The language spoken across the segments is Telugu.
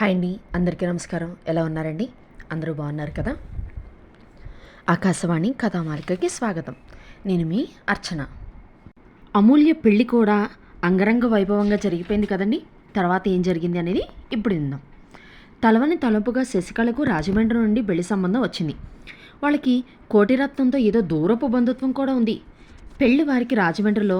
హాయ్ అండి, అందరికీ నమస్కారం. ఎలా ఉన్నారండి? అందరూ బాగున్నారు కదా? ఆకాశవాణి కథామాలికకి స్వాగతం. నేను మీ అర్చన. అమూల్య పెళ్ళి కూడా అంగరంగ వైభవంగా జరిగిపోయింది కదండి. తర్వాత ఏం జరిగింది అనేది ఇప్పుడు విందాం. తలవని తలుపుగా శశికళకు రాజమండ్రి నుండి పెళ్లి సంబంధం వచ్చింది. వాళ్ళకి కోటిరత్నంతో ఏదో దూరపు బంధుత్వం కూడా ఉంది. పెళ్లి వారికి రాజమండ్రిలో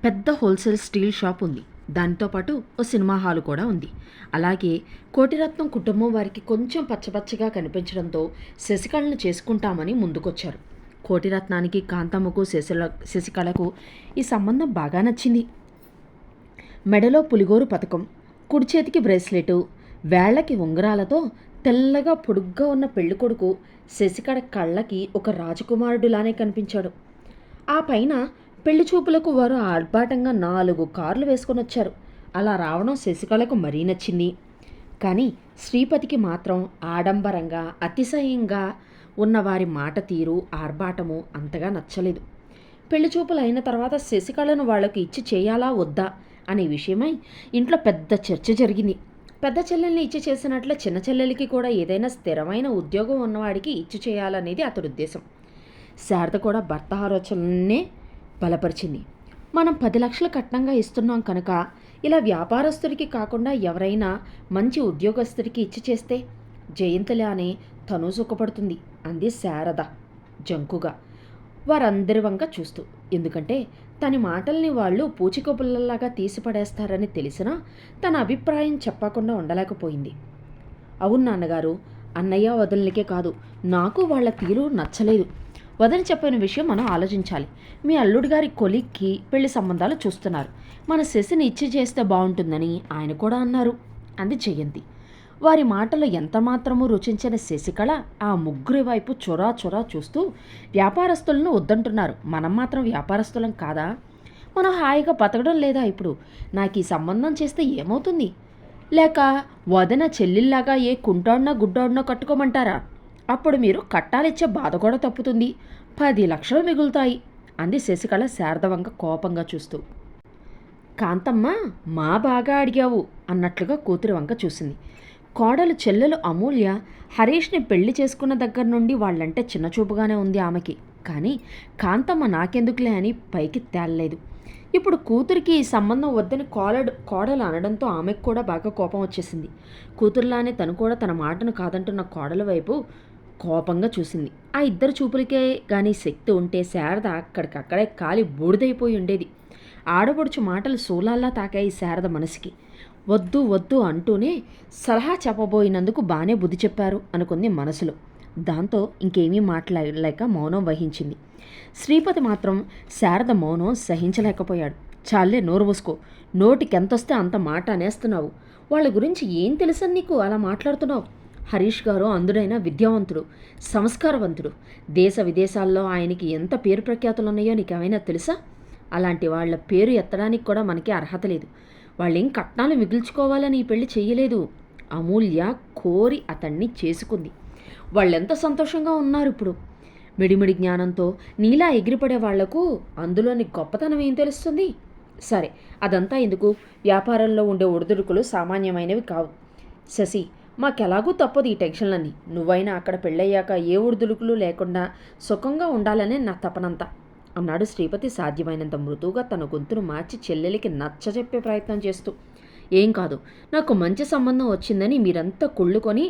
పెద్ద హోల్సేల్ స్టీల్ షాప్ ఉంది. దాంతోపాటు ఓ సినిమా హాలు కూడా ఉంది. అలాగే కోటిరత్నం కుటుంబం వారికి కొంచెం పచ్చపచ్చగా కనిపించడంతో శశికళను చేసుకుంటామని ముందుకొచ్చారు. కోటిరత్నానికి కాంతమ్మకు శశికళకు ఈ సంబంధం బాగా నచ్చింది. మెడలో పులిగోరు పథకం, కుడి చేతికి బ్రేస్లెటు, వేళ్లకి ఉంగరాలతో తెల్లగా పొడుగ్గా ఉన్న పెళ్ళికొడుకు శశికళ కళ్ళకి ఒక రాజకుమారుడిలానే కనిపించాడు. ఆ పైన పెళ్లి చూపులకు వారు ఆర్భాటంగా 4 కార్లు వేసుకొని వచ్చారు. అలా రావడం శశికళకు మరీ నచ్చింది. కానీ శ్రీపతికి మాత్రం ఆడంబరంగా అతిశయంగా ఉన్న వారి మాట తీరు ఆర్భాటము అంతగా నచ్చలేదు. పెళ్లి చూపులు అయిన తర్వాత శశికళను వాళ్లకు ఇచ్చి చేయాలా వద్దా అనే విషయమై ఇంట్లో పెద్ద చర్చ జరిగింది. పెద్ద చెల్లెల్ని ఇచ్చి చేసినట్లే చిన్న చెల్లెలికి కూడా ఏదైనా స్థిరమైన ఉద్యోగం ఉన్నవాడికి ఇచ్చి చేయాలనేది అతడి ఉద్దేశం. శారద కూడా భర్త ఆలోచననే బలపరిచింది. మనం 10 లక్షలు కట్నంగా ఇస్తున్నాం కనుక ఇలా వ్యాపారస్తుడికి కాకుండా ఎవరైనా మంచి ఉద్యోగస్తుడికి ఇచ్చి చేస్తే జయంతిలానే తను సుఖపడుతుంది అంది శారద జంకుగా వారందరి వంక చూస్తూ. ఎందుకంటే తన మాటల్ని వాళ్ళు పూచికపుల్లలాగా తీసిపడేస్తారని తెలిసినా తన అభిప్రాయం చెప్పకుండా ఉండలేకపోయింది. అవును నాన్నగారు, అన్నయ్య వదినలకే కాదు, నాకు వాళ్ళ తీరు నచ్చలేదు. వదిన చెప్పిన విషయం మనం ఆలోచించాలి. మీ అల్లుడి గారి కొలిక్కి పెళ్లి సంబంధాలు చూస్తున్నారు. మన శశిని ఇచ్చి చేస్తే బాగుంటుందని ఆయన కూడా అన్నారు అంది జయంతి. వారి మాటలు ఎంతమాత్రమూ రుచించిన శశికళ ఆ ముగ్గురి వైపు చొరా చొరా చూస్తూ, వ్యాపారస్తులను వద్దంటున్నారు, మనం మాత్రం వ్యాపారస్తులం కాదా? మనం హాయిగా బతకడం లేదా? ఇప్పుడు నాకు ఈ సంబంధం చేస్తే ఏమవుతుంది? లేక వదిన చెల్లిల్లాగా ఏ కుంటాడినో గుడ్డాడినో కట్టుకోమంటారా? అప్పుడు మీరు కట్టాలిచ్చే బాధ కూడా తప్పుతుంది. 10 లక్షలు మిగులుతాయి అంది శశికళ శారద వంక కోపంగా చూస్తూ. కాంతమ్మ, మా బాగా అడిగావు అన్నట్లుగా కూతురి వంక చూసింది. కోడలు చెల్లెలు అమూల్య హరీష్ని పెళ్లి చేసుకున్న దగ్గర నుండి వాళ్ళంటే చిన్నచూపుగానే ఉంది ఆమెకి. కానీ కాంతమ్మ నాకెందుకులే అని పైకి తేలలేదు. ఇప్పుడు కూతురికి ఈ సంబంధం వద్దని కోడలు అనడంతో ఆమెకు కూడా బాగా కోపం వచ్చేసింది. కూతురులానే తను కూడా తన మాటను కాదంటున్న కోడల వైపు కోపంగా చూసింది. ఆ ఇద్దరు చూపులకే కానీ శక్తి ఉంటే శారద అక్కడికక్కడే కాలి బూడిదైపోయి ఉండేది. ఆడపడుచు మాటలు శూలాల్లా తాకాయి శారద మనసుకి. వద్దు వద్దు అంటూనే సలహా చెప్పబోయినందుకు బాగానే బుద్ధి చెప్పారు అనుకుంది మనసులో. దాంతో ఇంకేమీ మాట్లాడలేక మౌనం వహించింది. శ్రీపతి మాత్రం శారద మౌనం సహించలేకపోయాడు. చాలే, నోరు మూసుకో, నోటికెంతొస్తే అంత మాట అనేస్తున్నావు. వాళ్ళ గురించి ఏం తెలుసని నీకు అలా మాట్లాడుతున్నావు? హరీష్ గారు అందుడైన విద్యావంతుడు, సంస్కారవంతుడు. దేశ విదేశాల్లో ఆయనకి ఎంత పేరు ప్రఖ్యాతులు ఉన్నాయో నీకేమైనా తెలుసా? అలాంటి వాళ్ళ పేరు ఎత్తడానికి కూడా మనకి అర్హత లేదు. వాళ్ళేం కట్నాలు మిగిల్చుకోవాలని ఈ పెళ్లి చెయ్యలేదు. అమూల్య కోరి అతన్ని చేసుకుంది. వాళ్ళెంత సంతోషంగా ఉన్నారు ఇప్పుడు. మిడిమిడి జ్ఞానంతో నీలా ఎగిరిపడే వాళ్లకు అందులోని గొప్పతనం ఏం తెలుస్తుంది? సరే, అదంతా ఎందుకు? వ్యాపారంలో ఉండే ఒడిదుడుకులు సామాన్యమైనవి కావు. శశి, మాకెలాగూ తప్పదు ఈ టెన్షన్లన్నీ. నువ్వైనా అక్కడ పెళ్ళయ్యాక ఏ ఒడిదుడుకులు లేకుండా సుఖంగా ఉండాలనే నా తపనంతా అన్నాడు శ్రీపతి సాధ్యమైనంత మృదువుగా తన గొంతును మార్చి చెల్లెలికి నచ్చజెప్పే ప్రయత్నం చేస్తూ. ఏం కాదు, నాకు మంచి సంబంధం వచ్చిందని మీరంతా కుళ్ళుకొని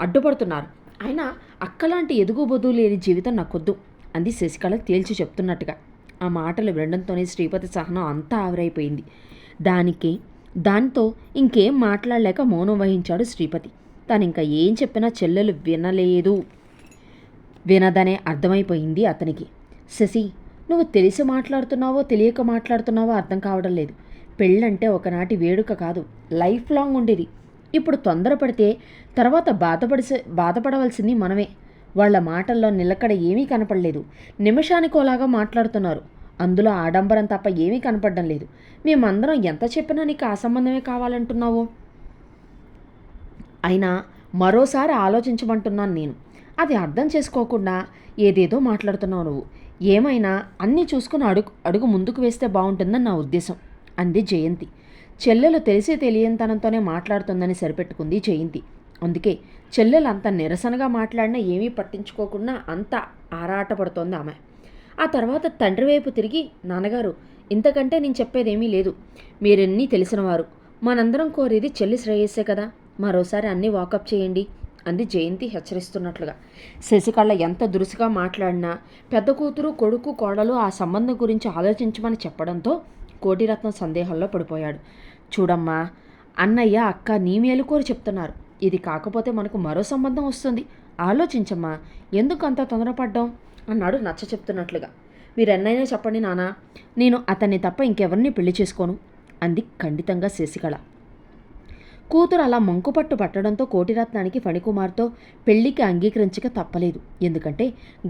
అడ్డుపడుతున్నారు. అయినా అక్కలాంటి ఎదుగుబొదు లేని జీవితం నాకొద్దు అంది శశికళ తేల్చి చెప్తున్నట్టుగా. ఆ మాటలు వినడంతోనే శ్రీపతి సహనం అంతా ఆవిరైపోయింది. దానితో ఇంకేం మాట్లాడలేక మౌనం వహించాడు శ్రీపతి. తను ఇంకా ఏం చెప్పినా చెల్లెలు వినదనే అర్థమైపోయింది అతనికి. శశి, నువ్వు తెలిసి మాట్లాడుతున్నావో తెలియక మాట్లాడుతున్నావో అర్థం కావడం లేదు. పెళ్ళంటే ఒకనాటి వేడుక కాదు, లైఫ్ లాంగ్ ఉండేది. ఇప్పుడు తొందరపడితే తర్వాత బాధపడవలసింది మనమే. వాళ్ళ మాటల్లో నిలకడ ఏమీ కనపడలేదు. నిమిషానికోలాగా మాట్లాడుతున్నారు. అందులో ఆడంబరం తప్ప ఏమీ కనపడడం లేదు. మేమందరం ఎంత చెప్పినా నీకు ఆ సంబంధమే కావాలంటున్నావు. అయినా మరోసారి ఆలోచించమంటున్నాను నేను. అది అర్థం చేసుకోకుండా ఏదేదో మాట్లాడుతున్నావు నువ్వు. ఏమైనా అన్నీ చూసుకుని అడుగు ముందుకు వేస్తే బాగుంటుందని నా ఉద్దేశం అంది జయంతి. చెల్లెలు తెలిసి తెలియనితనంతోనే మాట్లాడుతుందని సరిపెట్టుకుంది జయంతి. అందుకే చెల్లెలు అంత నిరసనగా మాట్లాడినా ఏమీ పట్టించుకోకుండా అంత ఆరాటపడుతోంది ఆమె. ఆ తర్వాత తండ్రి వైపు తిరిగి, నాన్నగారు, ఇంతకంటే నేను చెప్పేదేమీ లేదు. మీరెన్నీ తెలిసినవారు. మనందరం కోరేది చెల్లి శ్రేయస్సే కదా. మరోసారి అన్నీ వాకప్ చేయండి అంది జయంతి హెచ్చరిస్తున్నట్లుగా. శశికళ ఎంత దురుసుగా మాట్లాడినా పెద్ద కూతురు, కొడుకు, కోడలు ఆ సంబంధం గురించి ఆలోచించమని చెప్పడంతో కోటిరత్నం సందేహంలో పడిపోయాడు. చూడమ్మా, అన్నయ్య అక్క నీ మేలు కోరి చెప్తున్నారు. ఇది కాకపోతే మనకు మరో సంబంధం వస్తుంది. ఆలోచించమ్మా, ఎందుకు అంత తొందరపడ్డాం అన్నాడు నచ్చ చెప్తున్నట్లుగా. మీరెన్నైనా చెప్పండి నాన్న, నేను అతన్ని తప్ప ఇంకెవరిని పెళ్లి చేసుకోను అంది ఖండితంగా శశికళ. కూతురు అలా మంకుపట్టు పట్టడంతో కోటిరత్నానికి ఫణికుమార్తో పెళ్లికి అంగీకరించక తప్పలేదు. ఎందుకంటే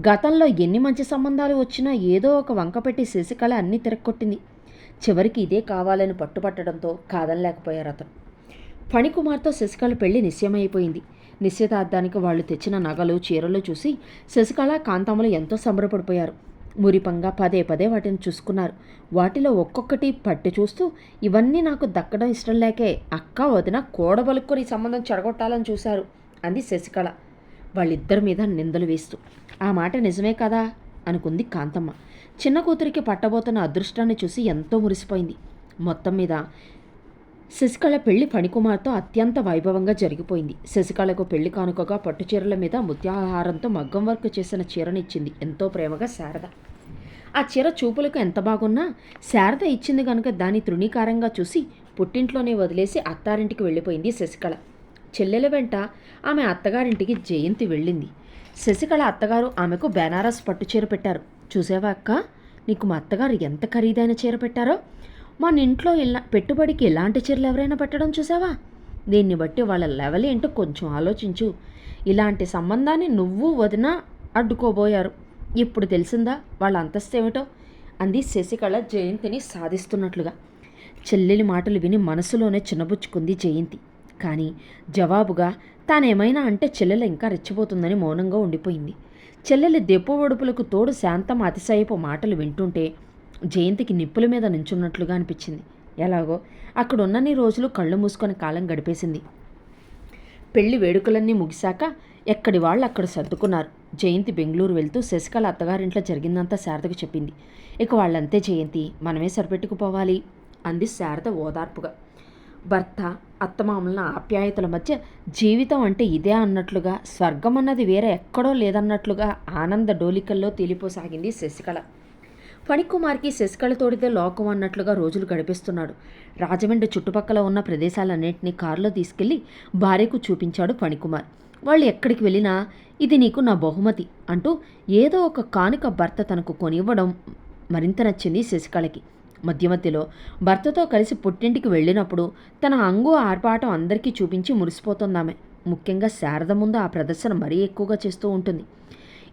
గతంలో ఎన్ని మంచి సంబంధాలు వచ్చినా ఏదో ఒక వంక పెట్టి శశికళ అన్నీ తిరక్కొట్టింది. చివరికి ఇదే కావాలని పట్టుపట్టడంతో కాదనలేకపోయారు అతను. ఫణికుమార్తో శశికళ పెళ్లి నిశ్చయమైపోయింది. నిశ్చితార్థానికి వాళ్ళు తెచ్చిన నగలు, చీరలు చూసి శశికళ, కాంతమ్మలు ఎంతో సంబరపడిపోయారు. మురిపంగా పదే పదే వాటిని చూసుకున్నారు. వాటిలో ఒక్కొక్కటి పట్టి చూస్తూ, ఇవన్నీ నాకు దక్కడం ఇష్టం లేకే అక్క, వదిన కూడబలుక్కొని సంబంధం చెడగొట్టాలని చూశారు అంది శశికళ వాళ్ళిద్దరి మీద నిందలు వేస్తూ. ఆ మాట నిజమే కదా అనుకుంది కాంతమ్మ. చిన్న కూతురికి పట్టబోతున్న అదృష్టాన్ని చూసి ఎంతో మురిసిపోయింది. మొత్తం మీద శశికళ పెళ్లి ఫణికుమార్తో అత్యంత వైభవంగా జరిగిపోయింది. శశికళకు పెళ్లి కానుకగా పట్టుచీరల మీద ముత్యాహారంతో మగ్గం వర్క్ చేసిన చీరనిచ్చింది ఎంతో ప్రేమగా శారద. ఆ చీర చూపులకు ఎంత బాగున్నా శారద ఇచ్చింది కనుక దాన్ని తృణీకారంగా చూసి పుట్టింట్లోనే వదిలేసి అత్తారింటికి వెళ్ళిపోయింది శశికళ. చెల్లెల వెంట ఆమె అత్తగారింటికి జయంతి వెళ్ళింది. శశికళ అత్తగారు ఆమెకు బెనారస్ పట్టుచీర పెట్టారు. చూసావా అక్క, నీకు మా అత్తగారు ఎంత ఖరీదైన చీర పెట్టారో. మన ఇంట్లో పెట్టుబడికి ఎలాంటి చీరలు ఎవరైనా పెట్టడం చూసావా? దీన్ని బట్టి వాళ్ళ లెవెల్ ఏంటో కొంచెం ఆలోచించు. ఇలాంటి సంబంధాన్ని నువ్వు వదిన అడ్డుకోబోయారు. ఇప్పుడు తెలిసిందా వాళ్ళ అంతస్తు ఏమిటో అంది శశికళ జయంతిని సాధిస్తున్నట్లుగా. చెల్లెలి మాటలు విని మనసులోనే చిన్నబుచ్చుకుంది జయంతి. కానీ జవాబుగా తానేమైనా అంటే చెల్లెలు ఇంకా రెచ్చిపోతుందని మౌనంగా ఉండిపోయింది. చెల్లెలి దెప్పు ఒడుపులకు తోడు శాంతం అతిశయపు మాటలు వింటుంటే జయంతికి నిప్పుల మీద నించున్నట్లుగా అనిపించింది. ఎలాగో అక్కడున్నన్ని రోజులు కళ్ళు మూసుకొని కాలం గడిపేసింది. పెళ్లి వేడుకలన్నీ ముగిశాక ఎక్కడి వాళ్ళు అక్కడ సర్దుకున్నారు. జయంతి బెంగళూరు వెళ్తూ శశికళ అత్తగారింట్లో జరిగిందంతా శారదకు చెప్పింది. ఇక వాళ్ళంతే జయంతి, మనమే సరిపెట్టుకుపోవాలి అంది శారద ఓదార్పుగా. భర్త అత్తమామల ఆప్యాయతల మధ్య జీవితం అంటే ఇదే అన్నట్లుగా, స్వర్గం అన్నది వేరే ఎక్కడో లేదన్నట్లుగా ఆనంద డోలికల్లో తేలిపోసాగింది శశికళ. ఫణికుమార్కి శశికళతోడితే లోకం అన్నట్లుగా రోజులు గడిపిస్తున్నాడు. రాజమండ్రి చుట్టుపక్కల ఉన్న ప్రదేశాలన్నింటినీ కారులో తీసుకెళ్లి భార్యకు చూపించాడు ఫణికుమార్. వాళ్ళు ఎక్కడికి వెళ్ళినా ఇది నీకు నా బహుమతి అంటూ ఏదో ఒక కానుక భర్త తనకు కొనివ్వడం మరింత నచ్చింది శశికళకి. మధ్య మధ్యలో భర్తతో కలిసి పుట్టింటికి వెళ్ళినప్పుడు తన అంగు ఆర్పాటం అందరికీ చూపించి మురిసిపోతుందామె. ముఖ్యంగా శారద ముందు ఆ ప్రదర్శన మరీ ఎక్కువగా చేస్తూ ఉంటుంది.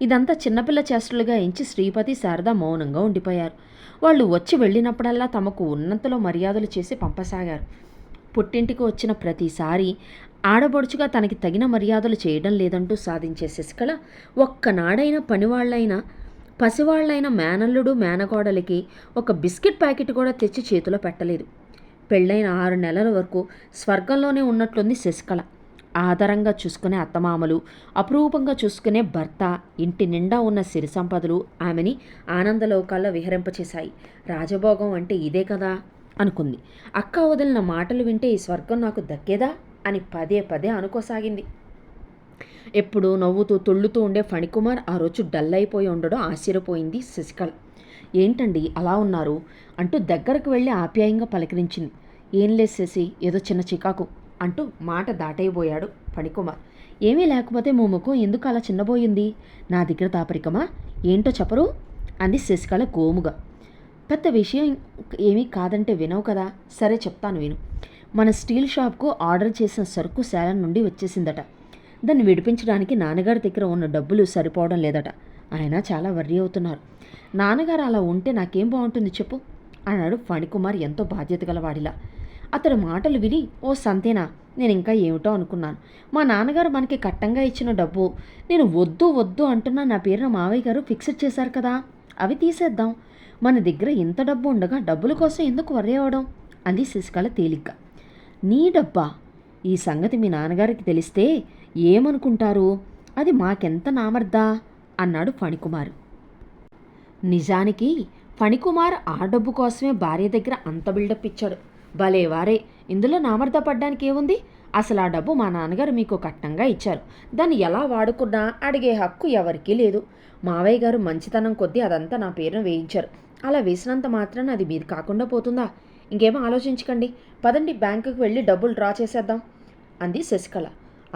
ఇదంతా చిన్నపిల్ల చేష్టలుగా ఎంచి శ్రీపతి, శారద మౌనంగా ఉండిపోయారు. వాళ్ళు వచ్చి వెళ్ళినప్పుడల్లా తమకు ఉన్నంతలో మర్యాదలు చేసి పంపసాగారు. పుట్టింటికి వచ్చిన ప్రతిసారి ఆడబడుచుగా తనకి తగిన మర్యాదలు చేయడం లేదంటూ సాధించే శశికళ ఒక్కనాడైనా పనివాళ్లైనా పసివాళ్లైన మేనల్లుడు, మేనకోడలికి ఒక బిస్కెట్ ప్యాకెట్ కూడా తెచ్చి చేతిలో పెట్టలేదు. పెళ్ళైన 6 నెలల వరకు స్వర్గంలోనే ఉన్నట్లుంది శశికళ. ఆదరంగా చూసుకునే అత్తమామలు, అపురూపంగా చూసుకునే భర్త, ఇంటి నిండా ఉన్న సిరి సంపదలు ఆమెని ఆనందలోకాల్లో విహరింపచేశాయి. రాజభోగం అంటే ఇదే కదా అనుకుంది. అక్క వదిలిన మాటలు వింటే ఈ స్వర్గం నాకు దక్కేదా అని పదే పదే అనుకోసాగింది. ఎప్పుడూ నవ్వుతూ తుళ్ళుతూ ఉండే ఫణికుమార్ ఆ రోజు డల్ అయిపోయి ఉండడం ఆశ్చర్యపోయింది శశికళ. ఏంటండి అలా ఉన్నారు అంటూ దగ్గరకు వెళ్ళి ఆప్యాయంగా పలకరించింది. ఏం లేదు శశి, ఏదో చిన్న చికాకు అంటూ మాట దాటైపోయాడు ఫణికుమార్. ఏమీ లేకపోతే మా ముఖం ఎందుకు అలా చిన్నబోయింది? నా దగ్గర దాపరికమా? ఏంటో చెప్పరు అంది శశికళ గోముగా. పెద్ద విషయం ఏమీ కాదంటే వినవు కదా. సరే చెప్తాను విను. మన స్టీల్ షాప్కు ఆర్డర్ చేసిన సరుకు సేలం నుండి వచ్చేసిందట. దాన్ని విడిపించడానికి నాన్నగారి దగ్గర ఉన్న డబ్బులు సరిపోవడం లేదట. ఆయన చాలా వర్రీ అవుతున్నారు. నాన్నగారు అలా ఉంటే నాకేం బాగుంటుంది చెప్పు అన్నాడు ఫణికుమార్ ఎంతో బాధ్యత గలవాడిలా. అతడి మాటలు విని ఓ సంతేనా, నేను ఇంకా ఏమిటో అనుకున్నాను. మా నాన్నగారు మనకి కట్టంగా ఇచ్చిన డబ్బు నేను వద్దు వద్దు అంటున్నా నా పేరున మావయ్య గారు ఫిక్స్ చేశారు కదా, అవి తీసేద్దాం. మన దగ్గర ఇంత డబ్బు ఉండగా డబ్బుల కోసం ఎందుకు వర్రీ అవ్వడం అంది శశికళ తేలిగ్గా. నీ డబ్బా? ఈ సంగతి మీ నాన్నగారికి తెలిస్తే ఏమనుకుంటారు? అది మాకెంత నామర్దా అన్నాడు ఫణికుమార్. నిజానికి ఫణికుమార్ ఆ డబ్బు కోసమే భార్య దగ్గర అంత బిల్డప్ ఇచ్చాడు. భలే వారే, ఇందులో నామర్ద పడ్డానికి ఏముంది? అసలు ఆ డబ్బు మా నాన్నగారు మీకు కట్నంగా ఇచ్చారు. దాన్ని ఎలా వాడుకున్నా అడిగే హక్కు ఎవరికీ లేదు. మావయ్య గారు మంచితనం కొద్దీ అదంతా నా పేరున వేయించారు. అలా వేసినంత మాత్రాన అది మీది కాకుండా పోతుందా? ఇంకేమో ఆలోచించకండి, పదండి బ్యాంకుకి వెళ్ళి డబ్బులు డ్రా చేసేద్దాం అంది శశికళ.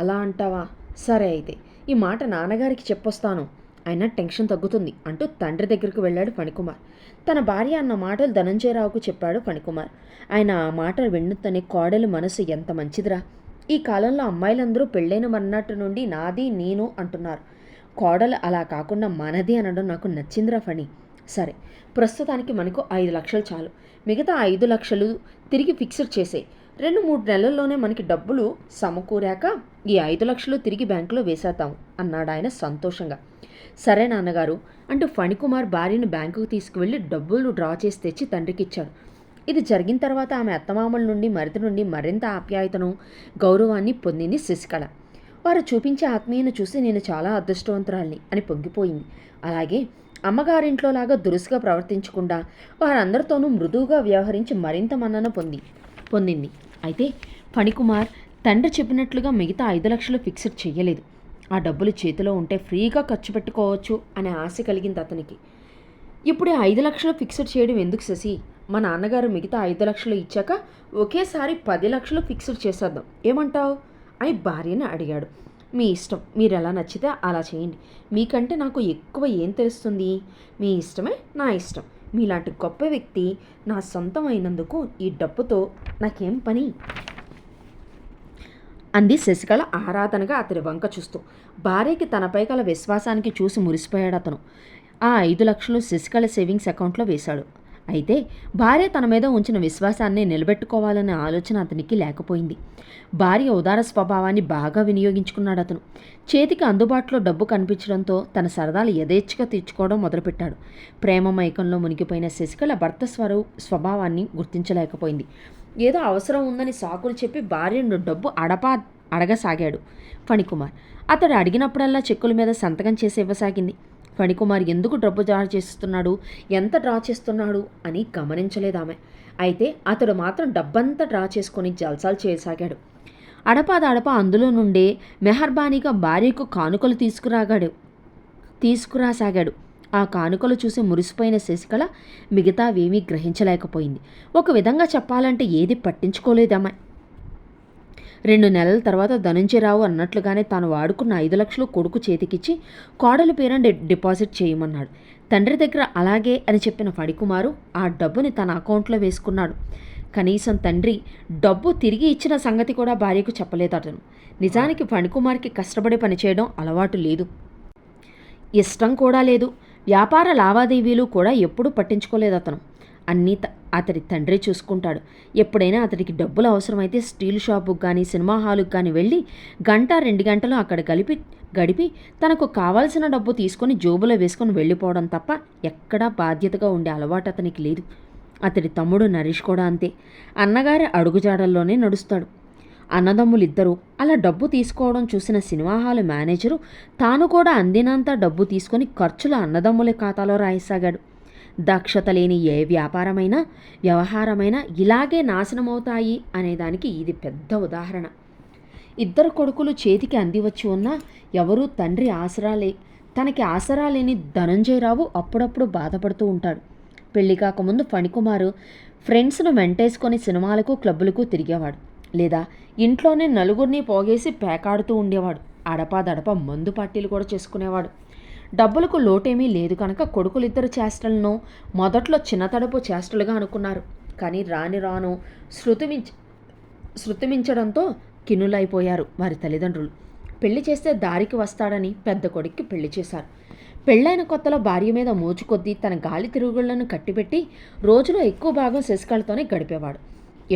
అలా అంటావా? సరే అయితే ఈ మాట నాన్నగారికి చెప్పొస్తాను, అయినా టెన్షన్ తగ్గుతుంది అంటూ తండ్రి దగ్గరికి వెళ్ళాడు ఫణికుమార్. తన భార్య అన్న మాటలు ధనంజయరావుకు చెప్పాడు ఫణికుమార్. ఆయన ఆ మాటలు విన్నుతనే కోడలి మనసు ఎంత మంచిదిరా. ఈ కాలంలో అమ్మాయిలందరూ పెళ్ళైన మర్నాటి నుండి నాది నేను అంటున్నారు. కోడలు అలా కాకుండా మనది అనడం నాకు నచ్చిందిరా ఫణి. సరే, ప్రస్తుతానికి మనకు 5 లక్షలు చాలు. మిగతా 5 లక్షలు తిరిగి ఫిక్స్డ్ చేసే. 2-3 నెలల్లోనే మనకి డబ్బులు సమకూరాక ఈ 5 లక్షలు తిరిగి బ్యాంకులో వేసేద్దాం అన్నాడు ఆయన సంతోషంగా. సరే నాన్నగారు అంటూ ఫణికుమార్ భార్యను బ్యాంకుకు తీసుకువెళ్ళి డబ్బులు డ్రా చేసి తెచ్చి తండ్రికిచ్చాడు. ఇది జరిగిన తర్వాత ఆమె అత్తమామల నుండి మరిది నుండి మరింత ఆప్యాయతను, గౌరవాన్ని పొందింది శశికళ. వారు చూపించే ఆత్మీయను చూసి నేను చాలా అదృష్టవంతురాల్ని అని పొంగిపోయింది. అలాగే అమ్మగారింట్లోలాగా దురుసుగా ప్రవర్తించకుండా వారందరితోనూ మృదువుగా వ్యవహరించి మరింత మన్నన పొందింది. అయితే ఫణికుమార్ తండ్రి చెప్పినట్లుగా మిగతా 5 లక్షలు ఫిక్స్డ్ చెయ్యలేదు. ఆ డబ్బులు చేతిలో ఉంటే ఫ్రీగా ఖర్చు పెట్టుకోవచ్చు అనే ఆశ కలిగింది అతనికి. ఇప్పుడు 5 లక్షలు ఫిక్స్డ్ చేయడం ఎందుకు శశి? మా నాన్నగారు మిగతా 5 లక్షలు ఇచ్చాక ఒకేసారి 10 లక్షలు ఫిక్స్డ్ చేసేద్దాం, ఏమంటావు అని భార్యను అడిగాడు. మీ ఇష్టం, మీరు ఎలా నచ్చితే అలా చేయండి. మీకంటే నాకు ఎక్కువ ఏం తెలుస్తుంది? మీ ఇష్టమే నా ఇష్టం. మీలాంటి గొప్ప వ్యక్తి నా సొంతం అయినందుకు ఈ డబ్బుతో నాకేం పని అంది శశికళ ఆరాధనగా అతడి వంక చూస్తూ. భార్యకి తనపై గల విశ్వాసానికి చూసి మురిసిపోయాడు అతను. ఆ 5 లక్షలు శశికళ సేవింగ్స్ అకౌంట్లో వేశాడు. అయితే భార్య తన మీద ఉంచిన విశ్వాసాన్ని నిలబెట్టుకోవాలనే ఆలోచన అతనికి లేకపోయింది. భార్య ఉదార స్వభావాన్ని బాగా వినియోగించుకున్నాడు అతను. చేతికి అందుబాటులో డబ్బు కనిపించడంతో తన సరదాలు యథేచ్ఛగా తీర్చుకోవడం మొదలుపెట్టాడు. ప్రేమ మైకంలో మునిగిపోయిన శశికళ భర్త స్వభావాన్ని గుర్తించలేకపోయింది. ఏదో అవసరం ఉందని సాకులు చెప్పి భార్యను డబ్బు అడగసాగాడు ఫణికుమార్. అతడు అడిగినప్పుడల్లా చెక్కుల మీద సంతకం చేసి ఇవ్వసాగింది. ఫణికుమార్ ఎందుకు డబ్బు డ్రా చేస్తున్నాడు, ఎంత డ్రా చేస్తున్నాడు అని గమనించలేదామె. అయితే అతడు మాత్రం డబ్బంతా డ్రా చేసుకొని జల్సాలు చేయసాగాడు. అడపా అందులో నుండే మెహర్బానీగా భార్యకు కానుకలు తీసుకురాసాగాడు. ఆ కానుకలు చూసి మురిసిపోయిన శశికళ మిగతావేమీ గ్రహించలేకపోయింది. ఒక విధంగా చెప్పాలంటే ఏది పట్టించుకోలేదమ్మ. 2 నెలల తర్వాత ధనంజయరావు అన్నట్లుగానే తాను వాడుకున్న 5 లక్షలు కొడుకు చేతికిచ్చి కోడలి పేరున డిపాజిట్ చేయమన్నాడు. తండ్రి దగ్గర అలాగే అని చెప్పిన ఫణికుమారు ఆ డబ్బుని తన అకౌంట్లో వేసుకున్నాడు. కనీసం తండ్రి డబ్బు తిరిగి ఇచ్చిన సంగతి కూడా భార్యకు చెప్పలేదు అతను. నిజానికి ఫణికుమార్కి కష్టపడి పనిచేయడం అలవాటు లేదు, ఇష్టం కూడా లేదు. వ్యాపార లావాదేవీలు కూడా ఎప్పుడూ పట్టించుకోలేదు అతను. అన్నీ అతడి తండ్రి చూసుకుంటాడు. ఎప్పుడైనా అతడికి డబ్బులు అవసరమైతే స్టీల్ షాపుకు కానీ సినిమా హాలుకు కానీ వెళ్ళి 1-2 గంటలు అక్కడ గడిపి తనకు కావాల్సిన డబ్బు తీసుకొని జోబులో వేసుకొని వెళ్ళిపోవడం తప్ప ఎక్కడా బాధ్యతగా ఉండే అలవాటు అతనికి లేదు. అతడి తమ్ముడు నరేష్ కూడా అంతే. అన్నగారి అడుగుజాడల్లోనే నడుస్తాడు. అన్నదమ్ములిద్దరూ అలా డబ్బు తీసుకోవడం చూసిన సినిమా హాలు మేనేజరు తాను కూడా అందినంత డబ్బు తీసుకొని ఖర్చులు అన్నదమ్ముల ఖాతాలో రాయసాగాడు. దక్షత లేని ఏ వ్యవహారమైనా ఇలాగే నాశనమవుతాయి అనేదానికి ఇది పెద్ద ఉదాహరణ. 2 కొడుకులు చేతికి అందివచ్చి ఉన్నా ఎవరూ తనకి ఆసరా లేని ధనంజయరావు అప్పుడప్పుడు బాధపడుతూ ఉంటాడు. పెళ్లి కాకముందు ఫణికుమారు ఫ్రెండ్స్ను వెంటేసుకొని సినిమాలకు క్లబ్బులకు తిరిగేవాడు. లేదా ఇంట్లోనే నలుగురిని పోగేసి పేకాడుతూ ఉండేవాడు. అడపాదడప మందు పార్టీలు కూడా చేసుకునేవాడు. డబ్బులకు లోటేమీ లేదు కనుక కొడుకులిద్దరు చేష్టలను మొదట్లో చిన్నతడపు చేష్టలుగా అనుకున్నారు. కానీ రాను శృతిమించడంతో కిన్నులైపోయారు వారి తల్లిదండ్రులు. పెళ్లి చేస్తే దారికి వస్తాడని పెద్ద కొడుక్కి పెళ్లి చేశారు. పెళ్ళైన కొత్తలో భార్య మీద మోచుకొద్దీ తన గాలి తిరుగుళ్లను కట్టిపెట్టి రోజులో ఎక్కువ భాగం శశికళతోనే గడిపేవాడు.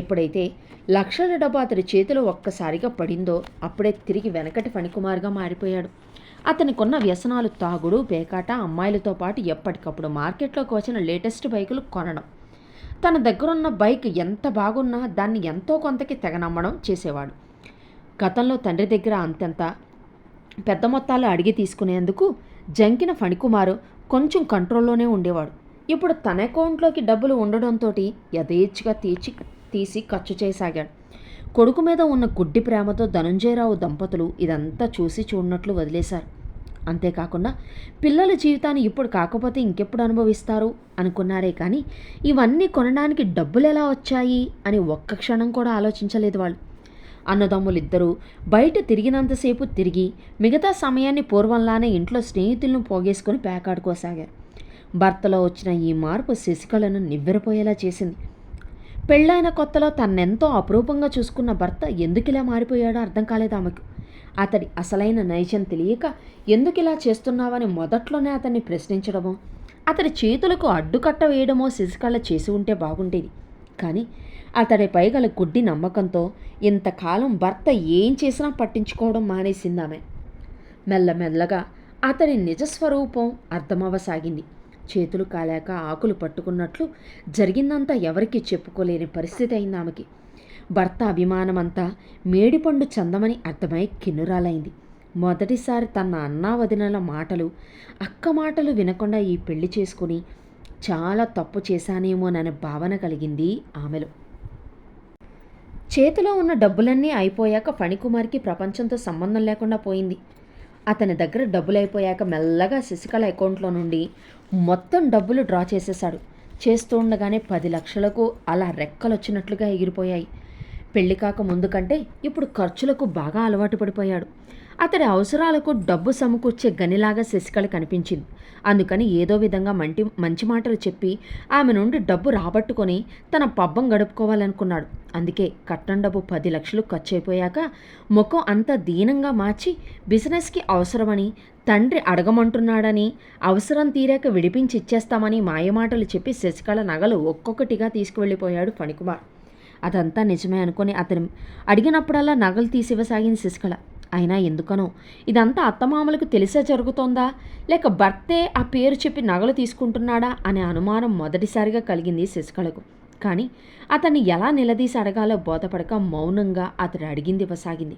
ఎప్పుడైతే లక్షల డబ్బు అతడి చేతిలో ఒక్కసారిగా పడిందో అప్పుడే తిరిగి వెనకటి ఫణికుమార్గా మారిపోయాడు. అతనికున్న వ్యసనాలు తాగుడు, పేకాట, అమ్మాయిలతో పాటు ఎప్పటికప్పుడు మార్కెట్లోకి వచ్చిన లేటెస్ట్ బైకులు కొనడం. తన దగ్గరున్న బైక్ ఎంత బాగున్నా దాన్ని ఎంతో కొంతకి తెగ నమ్మడం చేసేవాడు. గతంలో తండ్రి దగ్గర అంతెంత పెద్ద మొత్తాలు అడిగి తీసుకునేందుకు జంకిన ఫణికుమారు కొంచెం కంట్రోల్లోనే ఉండేవాడు. ఇప్పుడు తన అకౌంట్లోకి డబ్బులు ఉండడంతో యథేచ్ఛగా తీసి ఖర్చు చేయసాగాడు. కొడుకు మీద ఉన్న గుడ్డి ప్రేమతో ధనుంజయరావు దంపతులు ఇదంతా చూసి చూడనట్లు వదిలేశారు. అంతేకాకుండా పిల్లల జీవితాన్ని ఇప్పుడు కాకపోతే ఇంకెప్పుడు అనుభవిస్తారు అనుకున్నారే కానీ ఇవన్నీ కొనడానికి డబ్బులు ఎలా వచ్చాయి అని ఒక్క క్షణం కూడా ఆలోచించలేదు వాళ్ళు. అన్నదమ్ములిద్దరూ బయట తిరిగినంతసేపు తిరిగి మిగతా సమయాన్ని పూర్వంలానే ఇంట్లో స్నేహితులను పోగేసుకుని పేకాడుకోసాగారు. భర్తలో వచ్చిన ఈ మార్పు శశికళను నివ్వెరపోయేలా చేసింది. పెళ్ళైన కొత్తలో తన్నెంతో అపురూపంగా చూసుకున్న భర్త ఎందుకిలా మారిపోయాడో అర్థం కాలేదు ఆమెకు. అతడి అసలైన నైజం తెలియక ఎందుకిలా చేస్తున్నావని మొదట్లోనే అతన్ని ప్రశ్నించడమో, అతడి చేతులకు అడ్డుకట్ట వేయడమో శశికళ చేసి ఉంటే బాగుండేది. కానీ అతడిపై గల గుడ్డి నమ్మకంతో ఇంతకాలం భర్త ఏం చేసినా పట్టించుకోవడం మానేసిందామె. మెల్లమెల్లగా అతడి నిజస్వరూపం అర్థమవసాగింది. చేతులు కాలాక ఆకులు పట్టుకున్నట్లు జరిగిందంతా ఎవరికీ చెప్పుకోలేని పరిస్థితి అయింది ఆమెకి. భర్త అభిమానమంతా మేడిపండు చందమని అర్థమై కిన్నురాలైంది. మొదటిసారి తన అన్నా వదినల మాటలు, అక్క మాటలు వినకుండా ఈ పెళ్లి చేసుకుని చాలా తప్పు చేశానేమోననే భావన కలిగింది ఆమెలో. చేతిలో ఉన్న డబ్బులన్నీ అయిపోయాక ఫణికుమార్కి ప్రపంచంతో సంబంధం లేకుండా పోయింది. అతని దగ్గర డబ్బులు అయిపోయాక మెల్లగా శశికళ అకౌంట్లో నుండి మొత్తం డబ్బులు డ్రా చేసేశాడు. చేస్తూ ఉండగానే 10 లక్షలకు అలా రెక్కలొచ్చినట్లుగా ఎగిరిపోయాయి. పెళ్లి కాక ముందు కంటే ఇప్పుడు ఖర్చులకు బాగా అలవాటు పడిపోయాడు. అతడి అవసరాలకు డబ్బు సమకూర్చే గనిలాగా శశికళ కనిపించింది. అందుకని ఏదో విధంగా మంచి మాటలు చెప్పి ఆమె నుండి డబ్బు రాబట్టుకొని తన పబ్బం గడుపుకోవాలనుకున్నాడు. అందుకే కట్నం డబ్బు 10 లక్షలు ఖర్చు అయిపోయాక ముఖం అంతా దీనంగా మార్చి బిజినెస్కి అవసరమని, తండ్రి అడగమంటున్నాడని, అవసరం తీరాక విడిపించి ఇచ్చేస్తామని మాయమాటలు చెప్పి శశికళ నగలు ఒక్కొక్కటిగా తీసుకువెళ్ళిపోయాడు ఫణికుమార్. అదంతా నిజమే అనుకొని అతను అడిగినప్పుడల్లా నగలు తీసివ్వసాగింది శశికళ. అయినా ఎందుకనో ఇదంతా అత్తమామలకు తెలిసే జరుగుతోందా, లేక భర్తే ఆ పేరు చెప్పి నగలు తీసుకుంటున్నాడా అనే అనుమానం మొదటిసారిగా కలిగింది శశికళకు. కానీ అతన్ని ఎలా నిలదీసి అడగాలో బోధపడక మౌనంగా అతడు అడిగింది ఇవ్వసాగింది.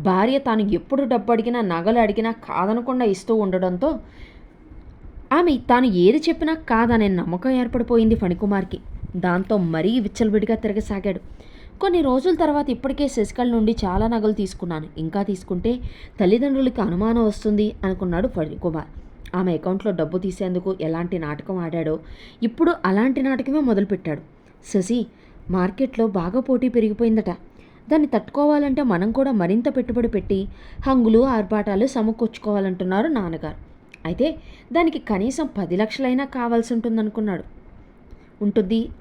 భార్య తాను ఎప్పుడు డబ్బు అడిగినా, నగలు అడిగినా కాదనకుండా ఇస్తూ ఉండడంతో ఆమె తాను ఏది చెప్పినా కాదనే నమ్మకం ఏర్పడిపోయింది ఫణికుమార్కి. దాంతో మరీ విచ్చలవిడిగా తిరగసాగాడు. కొన్ని రోజుల తర్వాత ఇప్పటికే శశికళ నుండి చాలా నగలు తీసుకున్నాను, ఇంకా తీసుకుంటే తల్లిదండ్రులకి అనుమానం వస్తుంది అనుకున్నాడు ఫణికుమార్. ఆమె అకౌంట్లో డబ్బు తీసేందుకు ఎలాంటి నాటకం ఆడాడో ఇప్పుడు అలాంటి నాటకమే మొదలుపెట్టాడు. శశి, మార్కెట్లో బాగా పోటీ పెరిగిపోయిందట. దాన్ని తట్టుకోవాలంటే మనం కూడా మరింత పెట్టుబడి పెట్టి హంగులు ఆర్భాటాలు సమకూర్చుకోవాలంటున్నారు నాన్నగారు. అయితే దానికి కనీసం 10 లక్షలైనా కావాల్సి ఉంటుంది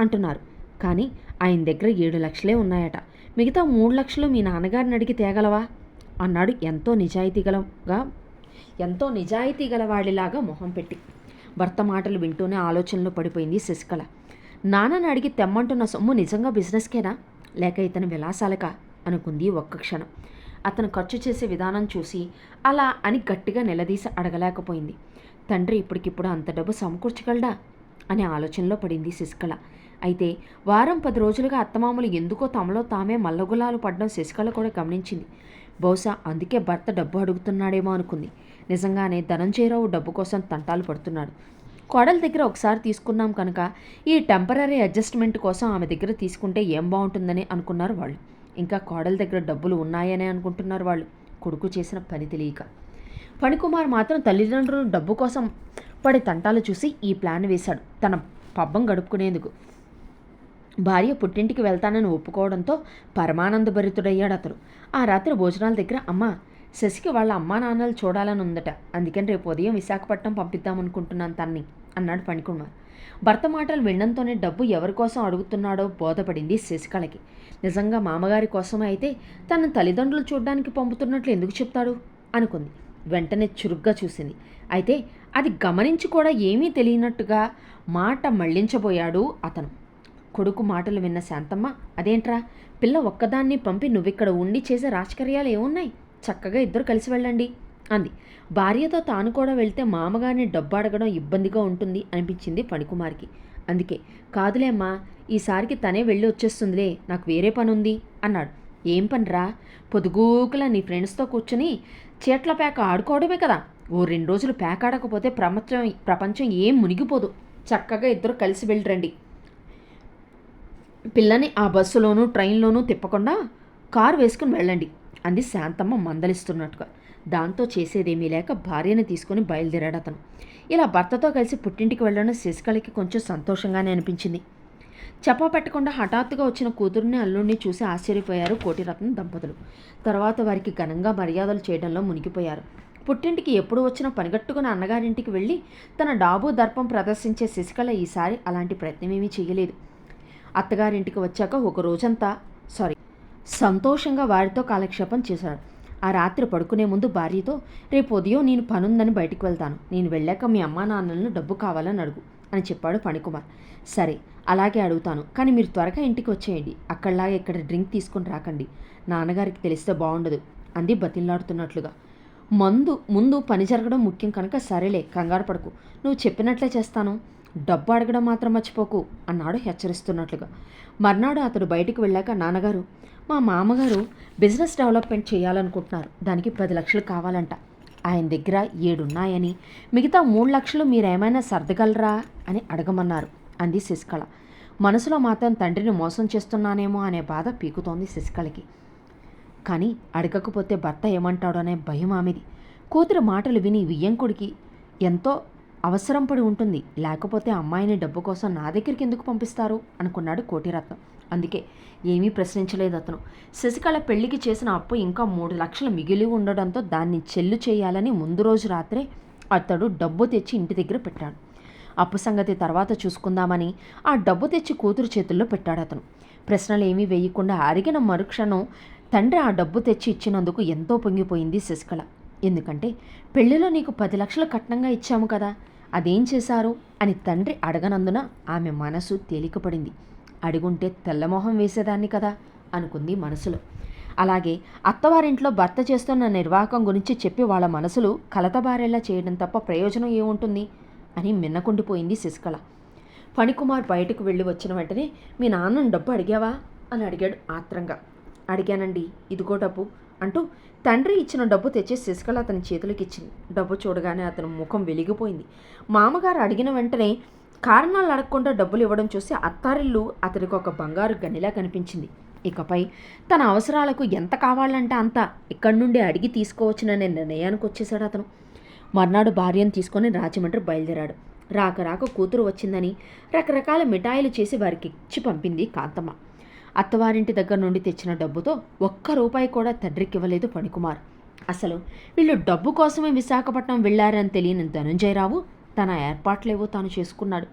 అంటున్నారు. కానీ ఆయన దగ్గర 7 లక్షలే ఉన్నాయట. మిగతా 3 లక్షలు మీ నాన్నగారిని అడిగి తేగలవా అన్నాడు ఎంతో నిజాయితీ గలవాడిలాగా మొహం పెట్టి. భర్త మాటలు వింటూనే ఆలోచనలో పడిపోయింది శశికళ. నాన్నని అడిగి తెమ్మంటున్న సొమ్ము నిజంగా బిజినెస్కేనా, లేక ఇతని విలాసాలకా అనుకుంది ఒక్క క్షణం. అతను ఖర్చు చేసే విధానం చూసి అలా అని గట్టిగా నిలదీసి అడగలేకపోయింది. తండ్రి ఇప్పటికిప్పుడు అంత డబ్బు సమకూర్చగలడా అనే ఆలోచనలో పడింది శశికళ. అయితే వారం 10 రోజులుగా అత్తమామలు ఎందుకో తమలో తామే మల్లగులాలు పడడం శశికళ కూడా గమనించింది. బహుశా అందుకే భర్త డబ్బు అడుగుతున్నాడేమో అనుకుంది. నిజంగానే ధనంజయరావు డబ్బు కోసం తంటాలు పడుతున్నాడు. కోడల దగ్గర ఒకసారి తీసుకున్నాం కనుక ఈ టెంపరీ అడ్జస్ట్మెంట్ కోసం ఆమె దగ్గర తీసుకుంటే ఏం బాగుంటుందని అనుకున్నారు వాళ్ళు. ఇంకా కోడల దగ్గర డబ్బులు ఉన్నాయనే అనుకుంటున్నారు వాళ్ళు, కొడుకు చేసిన పని తెలియక. ఫణికుమార్ మాత్రం తల్లిదండ్రులు డబ్బు కోసం పడే తంటాలు చూసి ఈ ప్లాన్ వేశాడు తన పబ్బం గడుపుకునేందుకు. భార్య పుట్టింటికి వెళ్తానని ఒప్పుకోవడంతో పరమానందభరితుడయ్యాడు అతను. ఆ రాత్రి భోజనాల దగ్గర అమ్మ, శశికి వాళ్ళ అమ్మా నాన్నలు చూడాలని ఉందట, అందుకని రేపు ఉదయం విశాఖపట్నం పంపిద్దామనుకుంటున్నాను తన్ని అన్నాడు ఫణికుమార్. భర్త మాటలు వినడంతోనే డబ్బు ఎవరి కోసం అడుగుతున్నాడో బోధపడింది శశికళకి. నిజంగా మామగారి కోసమే అయితే తన తల్లిదండ్రులు చూడ్డానికి పంపుతున్నట్లు ఎందుకు చెప్తాడు అనుకుంది. వెంటనే చురుగ్గా చూసింది. అయితే అది గమనించి కూడా ఏమీ తెలియనట్టుగా మాట మళ్లించబోయాడు అతను. కొడుకు మాటలు విన్న శాంతమ్మ, అదేంట్రా, పిల్ల ఒక్కదాన్ని పంపి నువ్విక్కడ ఉండి చేసే రాజకర్యాలు ఏమున్నాయి, చక్కగా ఇద్దరు కలిసి వెళ్ళండి అంది. భార్యతో తాను కూడా వెళ్తే మామగారిని డబ్బు అడగడం ఇబ్బందిగా ఉంటుంది అనిపించింది ఫణికుమార్కి. అందుకే కాదులే అమ్మా, ఈసారికి తనే వెళ్ళి వచ్చేస్తుందిలే, నాకు వేరే పని ఉంది అన్నాడు. ఏం పనిరా? పొదుగూకులా నీ ఫ్రెండ్స్తో కూర్చుని చీట్ల పేక ఆడుకోవడమే కదా. ఓ 2 రోజులు పేక ఆడకపోతే ప్రపంచం ఏం మునిగిపోదు. చక్కగా ఇద్దరు కలిసి వెళ్ళిరండి. పిల్లని ఆ బస్సులోనూ ట్రైన్లోనూ తిప్పకుండా కారు వేసుకుని వెళ్ళండి అంది శాంతమ్మ మందలిస్తున్నట్టుగా. దాంతో చేసేదేమీ లేక భార్యని తీసుకుని బయలుదేరాడు అతను. ఇలా భర్తతో కలిసి పుట్టింటికి వెళ్ళడం శశికళకి కొంచెం సంతోషంగానే అనిపించింది. చెప్పా పెట్టకుండా హఠాత్తుగా వచ్చిన కూతురుని అల్లుడిని చూసి ఆశ్చర్యపోయారు కోటిరత్నం దంపతులు. తర్వాత వారికి ఘనంగా మర్యాదలు చేయడంలో మునిగిపోయారు. పుట్టింటికి ఎప్పుడు వచ్చినా పనిగట్టుకుని అన్నగారింటికి వెళ్ళి తన డాబు దర్పం ప్రదర్శించే శశికళ ఈసారి అలాంటి ప్రయత్నమేమీ చేయలేదు. అత్తగారింటికి వచ్చాక ఒక రోజంతా సంతోషంగా వారితో కాలక్షేపం చేశాడు. ఆ రాత్రి పడుకునే ముందు భార్యతో, రేపు ఉదయం నేను పనుందని బయటికి వెళ్తాను, నేను వెళ్ళాక మీ అమ్మా నాన్నలను డబ్బు కావాలని అడుగు అని చెప్పాడు ఫణికుమార్. సరే, అలాగే అడుగుతాను, కానీ మీరు త్వరగా ఇంటికి వచ్చేయండి, అక్కడలాగా ఇక్కడ డ్రింక్ తీసుకొని రాకండి, నాన్నగారికి తెలిస్తే బాగుండదు అంది బతిల్లాడుతున్నట్లుగా. ముందు పని జరగడం ముఖ్యం కనుక సరేలే, కంగారు పడకు, నువ్వు చెప్పినట్లే చేస్తాను, డబ్బు అడగడం మాత్రం మర్చిపోకు అన్నాడు హెచ్చరిస్తున్నట్లుగా. మర్నాడు అతడు బయటికి వెళ్ళాక, నాన్నగారు, మా మామగారు బిజినెస్ డెవలప్మెంట్ చేయాలనుకుంటున్నారు, దానికి 10 లక్షలు కావాలంట, ఆయన దగ్గర 7 ఉన్నాయని, మిగతా 3 లక్షలు మీరేమైనా సర్దగలరా అని అడగమన్నారు అంది శశికళ. మనసులో మాత్రం తండ్రిని మోసం చేస్తున్నానేమో అనే బాధ పీకుతోంది శశికళకి. కానీ అడగకపోతే భర్త ఏమంటాడోనే భయం ఆమెది. కూతురు మాటలు విని వియ్యంకుడికి ఎంతో అవసరం పడి ఉంటుంది, లేకపోతే అమ్మాయిని డబ్బు కోసం నా దగ్గరికి ఎందుకు పంపిస్తారు అనుకున్నాడు కోటిరత్నం. అందుకే ఏమీ ప్రశ్నించలేదు అతను. శశికళ పెళ్లికి చేసిన అప్పు ఇంకా 3 లక్షలు మిగిలి ఉండడంతో దాన్ని చెల్లు చేయాలని ముందు రోజు రాత్రే అతడు డబ్బు తెచ్చి ఇంటి దగ్గర పెట్టాడు. అప్పు సంగతి తర్వాత చూసుకుందామని ఆ డబ్బు తెచ్చి కూతురు చేతుల్లో పెట్టాడు అతను. ప్రశ్నలు ఏమీ వేయకుండా అరిగిన మరుక్షణం తండ్రి ఆ డబ్బు తెచ్చి ఇచ్చినందుకు ఎంతో పొంగిపోయింది శశికళ. ఎందుకంటే పెళ్లిలో నీకు 10 లక్షలు కట్నంగా ఇచ్చాము కదా, అదేం చేశారు అని తండ్రి అడగనందున ఆమె మనసు తేలికపడింది. అడుగుంటే తెల్లమొహం వేసేదాన్ని కదా అనుకుంది మనసులో. అలాగే అత్తవారింట్లో భర్త చేస్తున్న నిర్వాహకం గురించి చెప్పి వాళ్ళ మనసులు కలతబారేలా చేయడం తప్ప ప్రయోజనం ఏముంటుంది అని మిన్నకుండిపోయింది శశికళ. ఫణికుమార్ బయటకు వెళ్ళి వచ్చిన వెంటనే, మీ నాన్నను డబ్బు అడిగావా అని అడిగాడు ఆత్రంగా. అడిగానండి, ఇదిగో డబ్బు అంటూ తండ్రి ఇచ్చిన డబ్బు తెచ్చి శశికళ అతని చేతులకి ఇచ్చింది. డబ్బు చూడగానే అతని ముఖం వెలిగిపోయింది. మామగారు అడిగిన వెంటనే కారణాలు అడగకుండా డబ్బులు ఇవ్వడం చూసి అత్తారిల్లు అతనికి ఒక బంగారు గనిలా కనిపించింది. ఇకపై తన అవసరాలకు ఎంత కావాలంటే అంత ఇక్కడి నుండి అడిగి తీసుకోవచ్చుననే నిర్ణయానికి వచ్చేశాడు అతను. మర్నాడు భార్యను తీసుకొని రాజమండ్రి బయలుదేరాడు. రాక కూతురు వచ్చిందని రకరకాల మిఠాయిలు చేసి వారికి ఇచ్చి పంపింది కాంతమ్మ. అత్తవారింటి దగ్గర నుండి తెచ్చిన డబ్బుతో 1 రూపాయి కూడా తండ్రికి ఇవ్వలేదు ఫణికుమార్. అసలు వీళ్ళు డబ్బు కోసమే విశాఖపట్నం వెళ్లారని తెలియని ధనుంజయరావు తన ఏర్పాట్లేవో తాను చేసుకున్నాడు.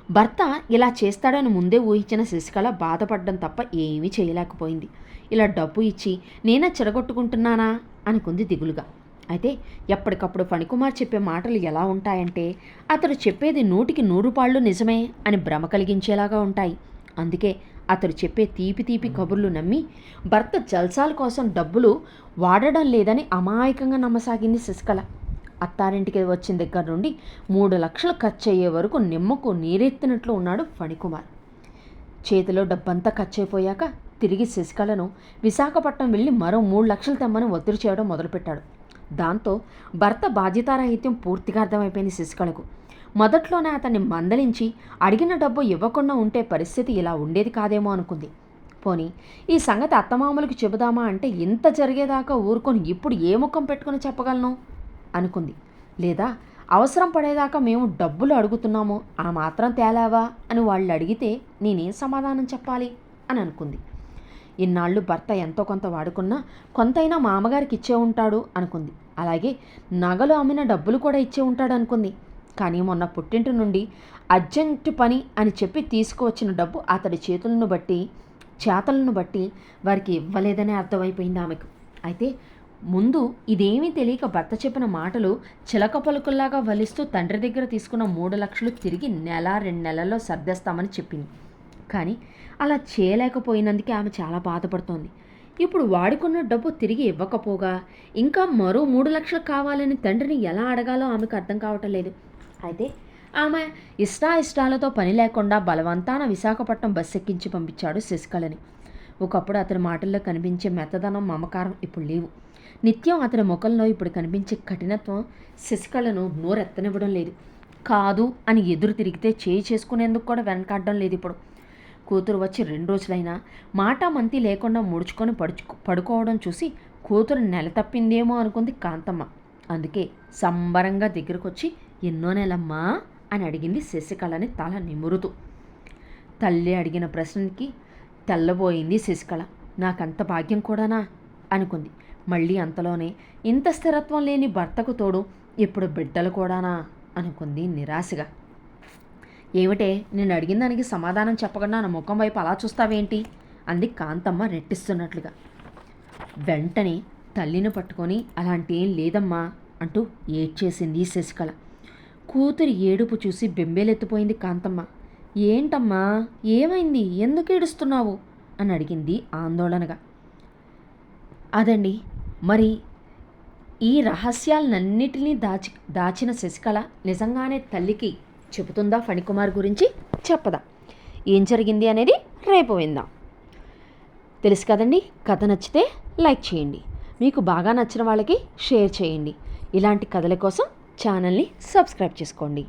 భర్త ఇలా చేస్తాడని ముందే ఊహించిన శశికళ బాధపడడం తప్ప ఏమీ చేయలేకపోయింది. ఇలా డబ్బు ఇచ్చి నేనే చెడగొట్టుకుంటున్నానా అనుకుంది దిగులుగా. అయితే ఎప్పటికప్పుడు ఫణికుమార్ చెప్పే మాటలు ఎలా ఉంటాయంటే అతడు చెప్పేది 100కి 100 పాళ్ళు నిజమే అని భ్రమ కలిగించేలాగా ఉంటాయి. అందుకే అతడు చెప్పే తీపి కబుర్లు నమ్మి భర్త జల్సాల కోసం డబ్బులు వాడడం లేదని అమాయకంగా నమ్మసాగింది శశికళ. అత్తారింటికి వచ్చిన దగ్గర నుండి 3 లక్షలు ఖర్చు అయ్యే వరకు నిమ్మకు నీరెత్తినట్లు ఉన్నాడు ఫణికుమార్. చేతిలో డబ్బంతా ఖర్చయిపోయాక తిరిగి శశికళను విశాఖపట్నం వెళ్ళి మరో 3 లక్షలు తెమ్మని ఒత్తిడి చేయడం మొదలుపెట్టాడు. దాంతో భర్త బాధ్యతారాహిత్యం పూర్తిగా అర్థమైపోయింది శశికళకు. మొదట్లోనే అతన్ని మందలించి అడిగిన డబ్బు ఇవ్వకుండా ఉంటే పరిస్థితి ఇలా ఉండేది కాదేమో అనుకుంది. పోనీ ఈ సంగతి అత్తమామలకు చెబుదామా అంటే ఇంత జరిగేదాకా ఊరుకొని ఇప్పుడు ఏ ముఖం పెట్టుకుని చెప్పగలను అనుకుంది. లేదా అవసరం పడేదాకా మేము డబ్బులు అడుగుతున్నాము, ఆ మాత్రం తేలావా అని వాళ్ళు అడిగితే నేనేం సమాధానం చెప్పాలి అని అనుకుంది. ఇన్నాళ్ళు భర్త ఎంతో కొంత వాడుకున్నా కొంతైనా మా అమ్మగారికి ఇచ్చే ఉంటాడు అనుకుంది. అలాగే నగలు అమ్మిన డబ్బులు కూడా ఇచ్చే ఉంటాడు అనుకుంది. కానీ మొన్న పుట్టింటి నుండి అర్జెంటు పని అని చెప్పి తీసుకువచ్చిన డబ్బు అతడి చేతులను బట్టి వారికి ఇవ్వలేదనే అర్థమైపోయింది ఆమెకు. అయితే ముందు ఇదేమీ తెలియక భర్త చెప్పిన మాటలు చిలక పలుకుల్లాగా వలిస్తూ తండ్రి దగ్గర తీసుకున్న 3 లక్షలు తిరిగి 1-2 నెలల్లో సర్దేస్తామని చెప్పింది. కానీ అలా చేయలేకపోయినందుకే ఆమె చాలా బాధపడుతోంది. ఇప్పుడు వాడుకున్న డబ్బు తిరిగి ఇవ్వకపోగా ఇంకా మరో 3 లక్షలు కావాలని తండ్రిని ఎలా అడగాలో ఆమెకు అర్థం కావటం లేదు. అయితే ఆమె ఇష్టాలతో పని లేకుండా బలవంతాన విశాఖపట్నం బస్సు ఎక్కించి పంపించాడు శశికళని. ఒకప్పుడు అతని మాటల్లో కనిపించే మెత్తదనం, మమకారం ఇప్పుడు లేవు. నిత్యం అతని ముఖంలో ఇప్పుడు కనిపించే కఠినత్వం శశికళను నోరెత్తనివ్వడం లేదు. కాదు అని ఎదురు తిరిగితే చేయి చేసుకునేందుకు కూడా వెనకాడడం లేదు. ఇప్పుడు కూతురు వచ్చి 2 రోజులైనా మాటా మంతి లేకుండా ముడుచుకొని పడుకోవడం చూసి కూతురు నెల తప్పిందేమో అనుకుంది కాంతమ్మ. అందుకే సంబరంగా దగ్గరకు వచ్చి ఎన్నో నెలమ్మా అని అడిగింది శశికళని తల నిమురుతూ. తల్లి అడిగిన ప్రశ్నకి తెల్లబోయింది శశికళ. నాకంత భాగ్యం కూడానా అనుకుంది. మళ్ళీ అంతలోనే ఇంత స్థిరత్వం లేని భర్తకు తోడు ఇప్పుడు బిడ్డలు కూడానా అనుకుంది నిరాశగా. ఏమిటే, నేను అడిగిన దానికి సమాధానం చెప్పకుండా నా ముఖం వైపు అలా చూస్తావేంటి అంది కాంతమ్మ రెట్టిస్తున్నట్లుగా. వెంటనే తల్లిని పట్టుకొని అలాంటి ఏం లేదమ్మా అంటూ ఏడ్చేసింది శశికళ. కూతురి ఏడుపు చూసి బెంబేలెత్తిపోయింది కాంతమ్మ. ఏంటమ్మా, ఏమైంది, ఎందుకు ఏడుస్తున్నావు అని అడిగింది ఆందోళనగా. అదండి, మరి ఈ రహస్యాలన్నిటినీ దాచిన శశికళ నిజంగానే తల్లికి చెబుతుందా ఫణికుమార్ గురించి, చెప్పదా? ఏం జరిగింది అనేది రేపు విందాం. తెలుసు కదండి, కథ నచ్చితే లైక్ చేయండి, మీకు బాగా నచ్చిన వాళ్ళకి షేర్ చేయండి. ఇలాంటి కథల కోసం ఛానల్ని సబ్స్క్రైబ్ చేసుకోండి.